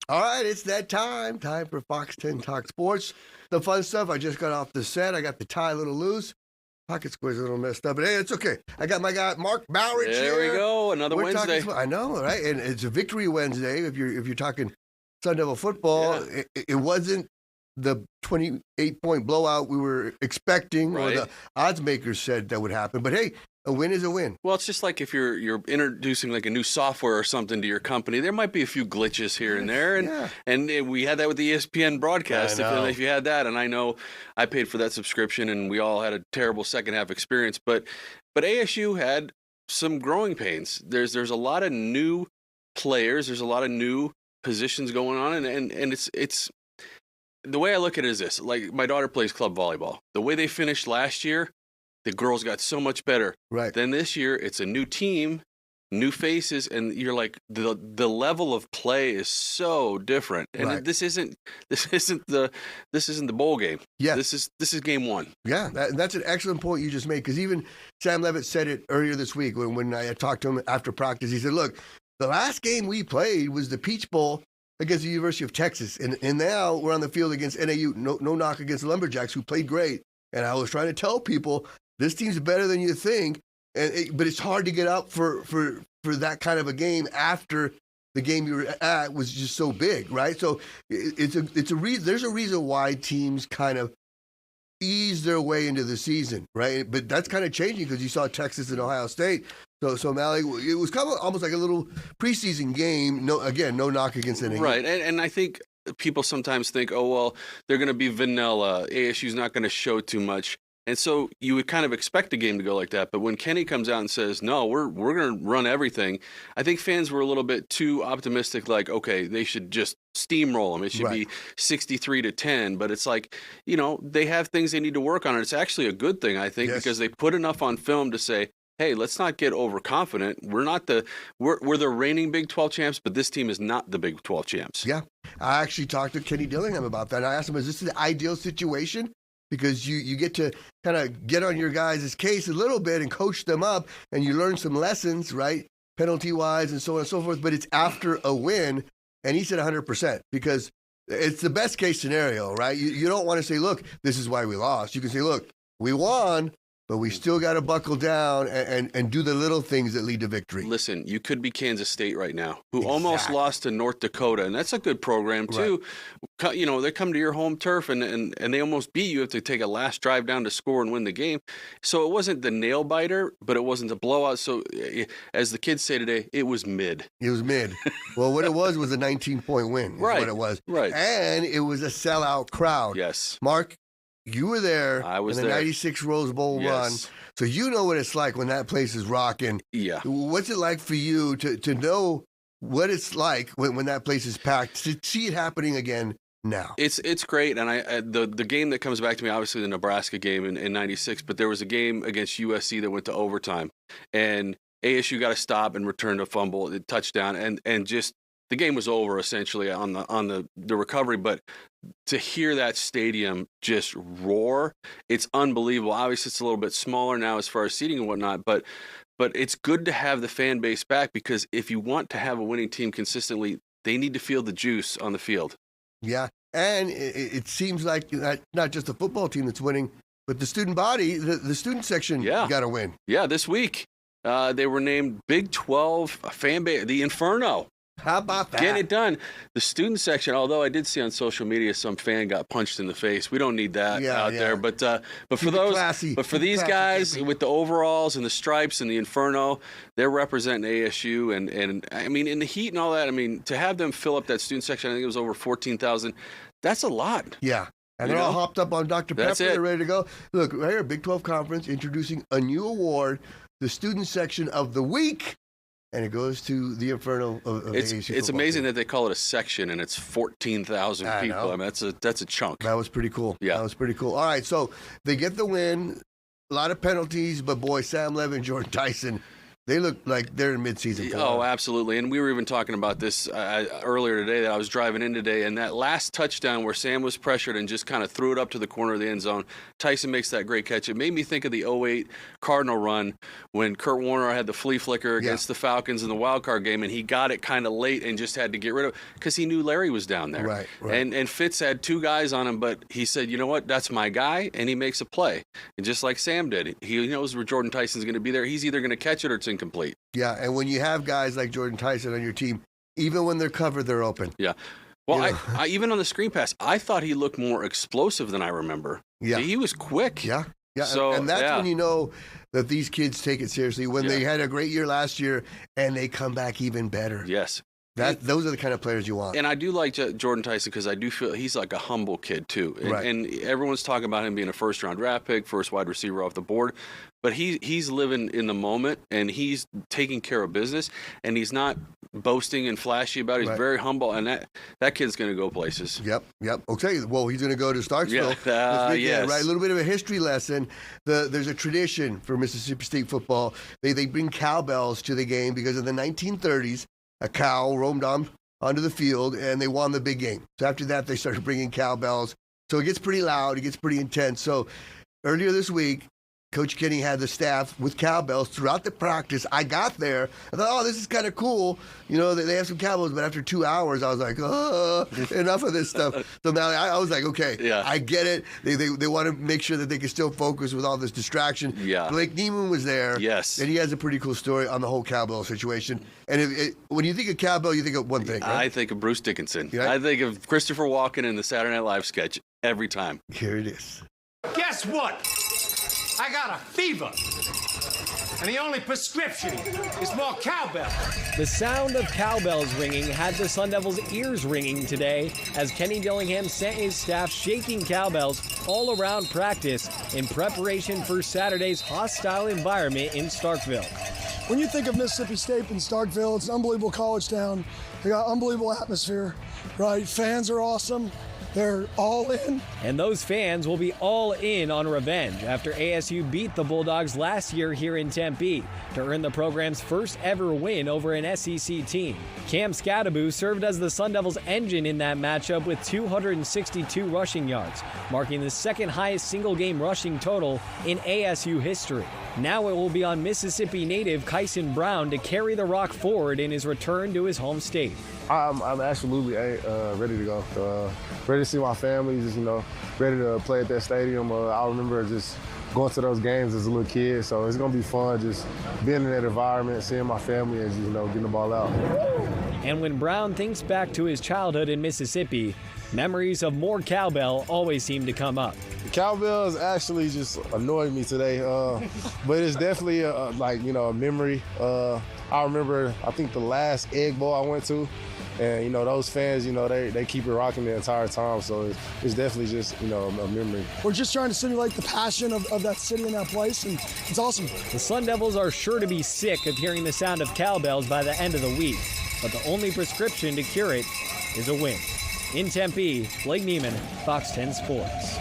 All right, it's that time. Time for Fox 10 Talk Sports. The fun stuff. I just got off the set. I got the tie a little loose. Pocket square's a little messed up, but hey, it's okay. I got my guy Mark Malerich here. There we go, another Wednesday. I know, right? And it's a victory Wednesday. If you're talking Sun Devil football, it wasn't the 28-point blowout we were expecting, or the odds makers said that would happen. But hey, a win is a win. Well, it's just like if you're introducing like a new software or something to your company, there might be a few glitches here and there, and we had that with the ESPN broadcast. If you had that, and I know I paid for that subscription, and we all had a terrible second half experience, but ASU had some growing pains. There's a lot of new players, there's a lot of new positions going on, and it's the way I look at it is this: like my daughter plays club volleyball. The way they finished last year, the girls got so much better. Right. Then this year, it's a new team, new faces, and you're like the level of play is so different. And this isn't the bowl game. Yeah. This is game one. Yeah, that's an excellent point you just made, because even Sam Levitt said it earlier this week when I talked to him after practice. He said, "Look, the last game we played was the Peach Bowl against the University of Texas, and now we're on the field against NAU. No knock against the Lumberjacks, who played great. And I was trying to tell people, this team's better than you think, but it's hard to get up for that kind of a game after the game you were at was just so big, right? So there's a reason why teams kind of ease their way into the season, right? But that's kind of changing, because you saw Texas and Ohio State. So Mally, it was kind of almost like a little preseason game. No knock against anything. Right, and I think people sometimes think, oh well, they're going to be vanilla. ASU's not going to show too much. And so you would kind of expect a game to go like that. But when Kenny comes out and says, no, we're going to run everything, I think fans were a little bit too optimistic, like, okay, they should just steamroll them. It should be 63-10. But it's like, they have things they need to work on. And it's actually a good thing, I think, because they put enough on film to say, hey, let's not get overconfident. We're the reigning Big 12 champs, but this team is not the Big 12 champs. Yeah. I actually talked to Kenny Dillingham about that. I asked him, is this the ideal situation? Because you get to kind of get on your guys' case a little bit and coach them up, and you learn some lessons, right? Penalty-wise and so on and so forth, but it's after a win. And he said 100%, because it's the best case scenario, right? You don't want to say, look, this is why we lost. You can say, look, we won, but we still got to buckle down and do the little things that lead to victory. Listen, you could be Kansas State right now, who almost lost to North Dakota, and that's a good program too. Right. They come to your home turf and they almost beat you. You have to take a last drive down to score and win the game. So it wasn't the nail biter, but it wasn't the blowout. So as the kids say today, it was mid. It was mid. Well, what it was a 19-point win. Is what it was. Right. And it was a sellout crowd. Yes. Mark, you were there. I was in the there. 96 Rose Bowl run. So you know what it's like when that place is rocking. Yeah. What's it like for you to know what it's like when that place is packed, to see it happening again now? It's great. And the game that comes back to me, obviously the Nebraska game in 96, but there was a game against USC that went to overtime. And ASU got a stop and returned a fumble, a touchdown, and just the game was over essentially on the recovery. But to hear that stadium just roar, it's unbelievable. Obviously, it's a little bit smaller now as far as seating and whatnot, but it's good to have the fan base back, because if you want to have a winning team consistently, they need to feel the juice on the field. Yeah, and it seems like not just the football team that's winning, but the student body, the student section got to win. Yeah, this week they were named Big 12 fan base, the Inferno. How about that? Getting it done. The student section, although I did see on social media some fan got punched in the face. We don't need that out there. But for these guys with the overalls and the stripes and the Inferno, they're representing ASU. And I mean, in the heat and all that, I mean, to have them fill up that student section, I think it was over 14,000. That's a lot. Yeah. And they're all hopped up on Dr. Pepper. They're ready to go. Look, right here, Big 12 Conference introducing a new award, the student section of the week. And it goes to the Inferno of the ASU. It's amazing that they call it a section, and it's 14,000 people. I mean, that's a chunk. That was pretty cool. Yeah. That was pretty cool. All right, so they get the win. A lot of penalties, but boy, Sam Levitt and Jordan Tyson They look like they're in midseason form. Oh, absolutely. And we were even talking about this earlier today that I was driving in today. And that last touchdown where Sam was pressured and just kind of threw it up to the corner of the end zone, Tyson makes that great catch. It made me think of the 2008 Cardinal run when Kurt Warner had the flea flicker against the Falcons in the wild card game, and he got it kind of late and just had to get rid of it because he knew Larry was down there. Right. And Fitz had 2 guys on him, but he said, you know what, that's my guy, and he makes a play. And just like Sam did, he knows where Jordan Tyson's going to be there. He's either going to catch it or it's incomplete. Yeah, and when you have guys like Jordan Tyson on your team, even when they're covered, they're open. Yeah. Well, You know? I even on the screen pass, I thought he looked more explosive than I remember. Yeah. He was quick. Yeah. Yeah, So, and that's when you know that these kids take it seriously. When they had a great year last year and they come back even better. Yes. Those are the kind of players you want. And I do like Jordan Tyson because I do feel he's like a humble kid, too. And everyone's talking about him being a first-round draft pick, first wide receiver off the board. But he's living in the moment, and he's taking care of business, and he's not boasting and flashy about it. He's very humble, and that kid's going to go places. Yep. Okay, well, he's going to go to Starksville this weekend, yes. right? A little bit of a history lesson. There's a tradition for Mississippi State football. They bring cowbells to the game because in the 1930s, a cow roamed onto the field, and they won the big game. So after that, they started bringing cowbells. So it gets pretty loud. It gets pretty intense. So earlier this week, Coach Kenny had the staff with cowbells throughout the practice. I got there. I thought, oh, this is kind of cool. You know, they have some cowbells, but after 2 hours, I was like, enough of this stuff. So now I was like, okay, I get it. They want to make sure that they can still focus with all this distraction. Yeah. Blake Neiman was there. Yes. And he has a pretty cool story on the whole cowbell situation. And when you think of cowbell, you think of one thing, right? I think of Bruce Dickinson. Yeah. I think of Christopher Walken in the Saturday Night Live sketch every time. Here it is. Guess what? I got a fever. And the only prescription is more cowbell. The sound of cowbells ringing had the Sun Devils' ears ringing today as Kenny Dillingham sent his staff shaking cowbells all around practice in preparation for Saturday's hostile environment in Starkville. When you think of Mississippi State and Starkville, it's an unbelievable college town. They got unbelievable atmosphere, right? Fans are awesome. They're all in. And those fans will be all in on revenge after ASU beat the Bulldogs last year here in Tempe to earn the program's first ever win over an SEC team. Cam Scadaboo served as the Sun Devils' engine in that matchup with 262 rushing yards, marking the second highest single-game rushing total in ASU history. Now it will be on Mississippi native Kyson Brown to carry the rock forward in his return to his home state. I'm absolutely ready to go. Ready to see my family, just, ready to play at that stadium. I remember just going to those games as a little kid, so it's going to be fun just being in that environment, seeing my family, and just, getting the ball out. And when Brown thinks back to his childhood in Mississippi, memories of more cowbell always seem to come up. The cowbells actually just annoyed me today, but it's definitely a memory. I remember, I think the last Egg Bowl I went to, and, those fans, they keep it rocking the entire time. So it's definitely just, a memory. We're just trying to simulate the passion of that city and that place, and it's awesome. The Sun Devils are sure to be sick of hearing the sound of cowbells by the end of the week, but the only prescription to cure it is a win. In Tempe, Blake Neiman, Fox 10 Sports.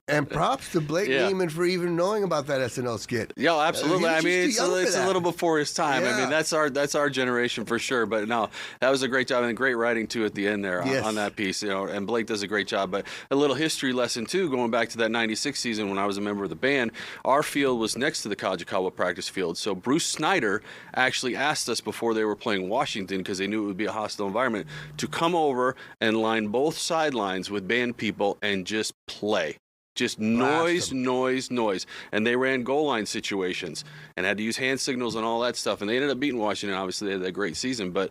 And props to Blake Neiman for even knowing about that SNL skit. Yeah, absolutely. I mean, it's a little before his time. Yeah. I mean, that's our generation for sure. But no, that was a great job and great writing too at the end there on that piece. And Blake does a great job. But a little history lesson too, going back to that '96 season when I was a member of the band. Our field was next to the College of Cowboy practice field. So Bruce Snyder actually asked us before they were playing Washington, because they knew it would be a hostile environment, to come over and line both sidelines with band people and just play. Just noise. And they ran goal line situations and had to use hand signals and all that stuff. And they ended up beating Washington. Obviously, they had that great season. But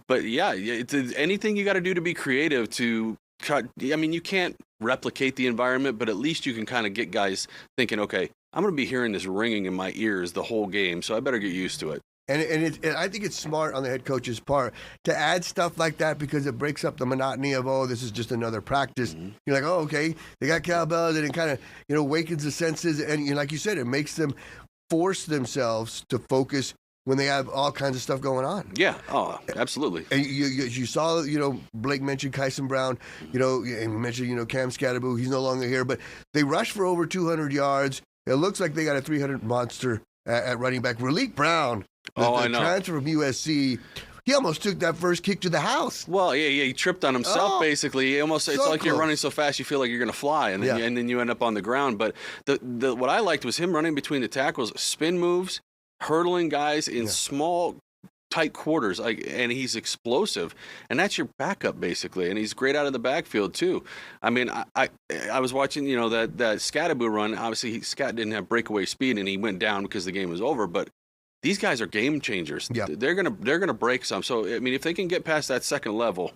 yeah, it's anything you got to do to be creative to cut. I mean, you can't replicate the environment, but at least you can kind of get guys thinking, okay, I'm going to be hearing this ringing in my ears the whole game, so I better get used to it. And I think it's smart on the head coach's part to add stuff like that, because it breaks up the monotony of, this is just another practice. Mm-hmm. You're like, okay, they got cowbells, and it kind of, wakens the senses. And like you said, it makes them force themselves to focus when they have all kinds of stuff going on. Yeah, absolutely. And you saw, Blake mentioned Kyson Brown, and you mentioned, Cam Scadaboo, he's no longer here, but they rushed for over 200 yards. It looks like they got a 300 monster at running back. Raleek Brown, the transfer from USC, he almost took that first kick to the house. Well, yeah, he tripped on himself, basically. It's like close. You're running so fast you feel like you're going to fly, and then you end up on the ground. But what I liked was him running between the tackles, spin moves, hurdling guys in small, tight quarters, and he's explosive. And that's your backup, basically. And he's great out of the backfield, too. I mean, I was watching, that Scattaboo run. Obviously, Scat didn't have breakaway speed, and he went down because the game was over. But these guys are game changers. Yeah. They're gonna break some. So I mean, if they can get past that second level,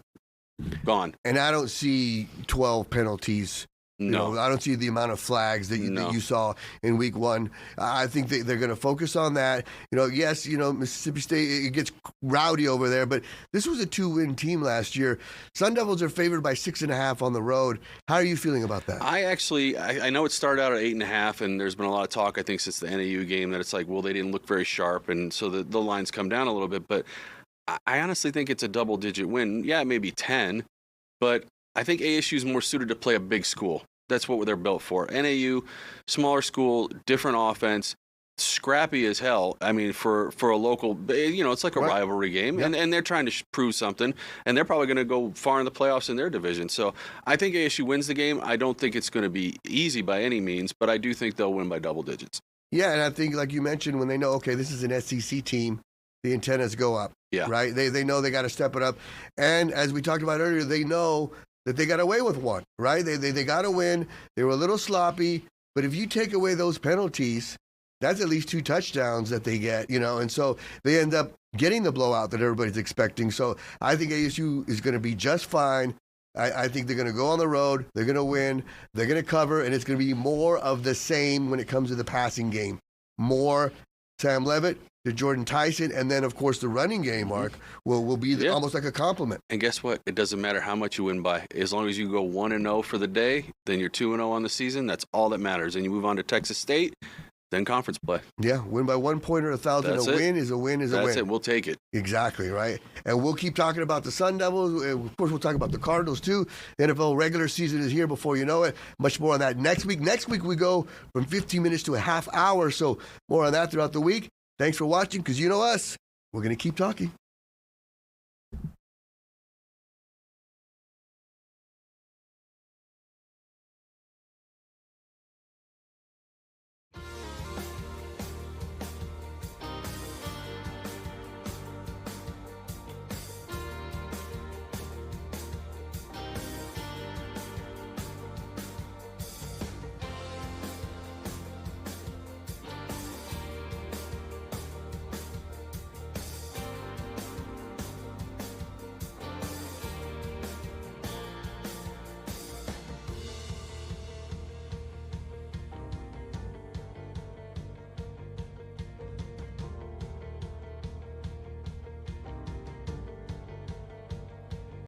gone. And I don't see 12 penalties. No, I don't see the amount of flags that you saw in week 1. I think they're going to focus on that. Yes, Mississippi State, it gets rowdy over there, but this was a 2-win team last year. Sun Devils are favored by 6.5 on the road. How are you feeling about that? I know it started out at 8.5, and there's been a lot of talk, I think, since the NAU game that it's like, well, they didn't look very sharp, and so the lines come down a little bit. But I honestly think it's a double-digit win. Yeah, maybe 10, but I think ASU is more suited to play a big school. That's what they're built for. NAU, smaller school, different offense, scrappy as hell. I mean, for a local, it's like a rivalry game, and they're trying to prove something, and they're probably going to go far in the playoffs in their division. So I think ASU wins the game. I don't think it's going to be easy by any means, but I do think they'll win by double digits. Yeah, and I think, like you mentioned, when they know, okay, this is an SEC team, the antennas go up. Yeah. Right? They know they got to step it up. And as we talked about earlier, they know that they got away with one, right? They got to win. They were a little sloppy. But if you take away those penalties, that's at least 2 touchdowns that they get, and so they end up getting the blowout that everybody's expecting. So I think ASU is going to be just fine. I think they're going to go on the road. They're going to win. They're going to cover, and it's going to be more of the same when it comes to the passing game. More Sam Levitt to Jordan Tyson, and then, of course, the running game, Mark, will be almost like a compliment. And guess what? It doesn't matter how much you win by. As long as you go 1-0 for the day, then you're 2-0 on the season. That's all that matters. And you move on to Texas State, then conference play. Yeah, win by 1 point or 1,000. That's a win is a win is a win. That's it. We'll take it. Exactly, right? And we'll keep talking about the Sun Devils. Of course, we'll talk about the Cardinals, too. The NFL regular season is here before you know it. Much more on that next week. Next week, we go from 15 minutes to a half hour. So more on that throughout the week. Thanks for watching, because you know us. We're going to keep talking.